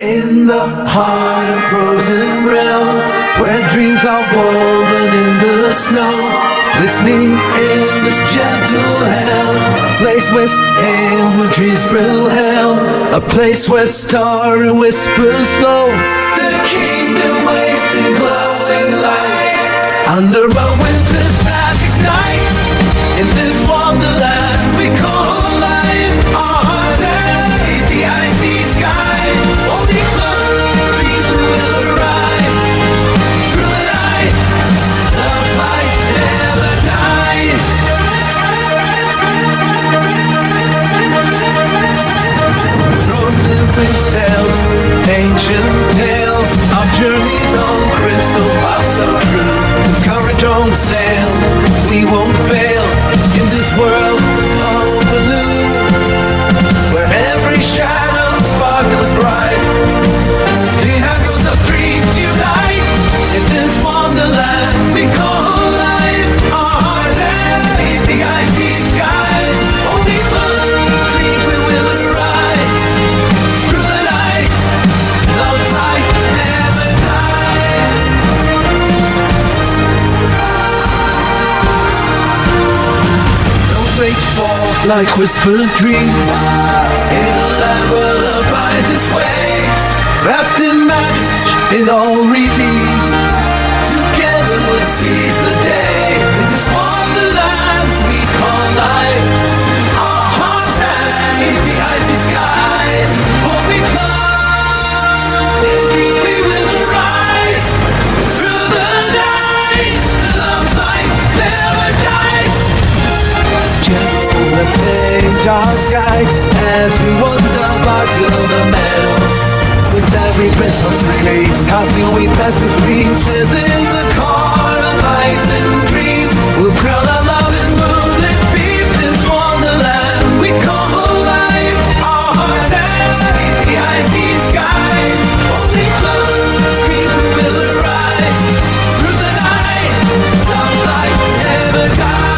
In the heart of frozen realm, where dreams are woven in the snow, glistening in this gentle hell, place where inward dreams thrill hell, a place where starry whispers flow, the kingdom waits in glowing light, under a winter's magic night, in this wonderland we call life. Our hearts beneath the icy skies, holding close, dreams will arise. Through the night, love's light never dies. Thrones and mistales, ancient tales, our journeys on crystal paths so true. With courage on sails, we won't fail in this world of blue, where every shadow sparkles bright. The echoes of dreams unite in this wonderland we call life. Our hearts beneath the icy skies, holding close, dreams we will arrive. Through the night, love's light never dies. Snowflakes fall like whispered dreams in a land where love finds its way, wrapped in magic in all relief. Together we'll seize the day in this wonderland we call life. Our hearts beneath the icy skies, hold me close, in dreams we will arise. Through the night, love's light never dies. Gentle and paint our skies as we wander by silver meadows. With every Christmas release, casting away past dreams, is in the corn of ice and dreams. We'll crown our love in moonlit beam, this wonderland we call life. Our hearts beneath the icy skies, holding close, dreams we will arise. Through the night, love's light never dies.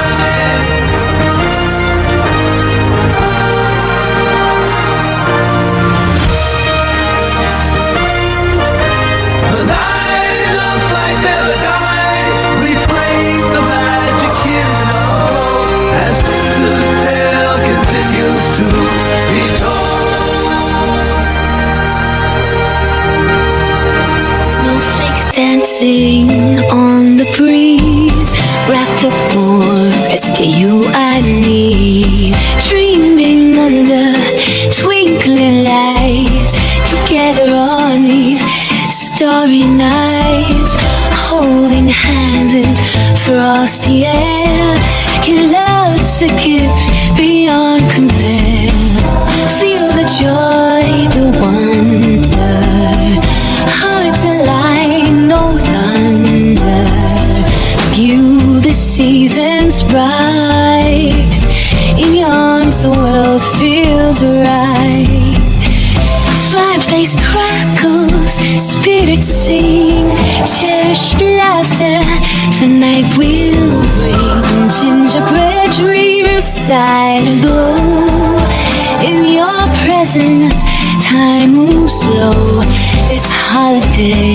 The night, love's light never dies. Reframe the magic here in our home, as winter's tale continues to be told. Snowflakes dancing on the breeze, wrapped up warm as you and me, dreaming under twinkling lights, together on these starry nights, holding hands in frosty air. Your love's a gift beyond compare. Feel the joy, the wonder, hearts align, no thunder. View the seasons bright, in your arms the world feels right. Fireplace crackles, spirits sing, cherished laughter the night will bring. Gingerbread dreams, silent glow, in your presence time moves slow. This holiday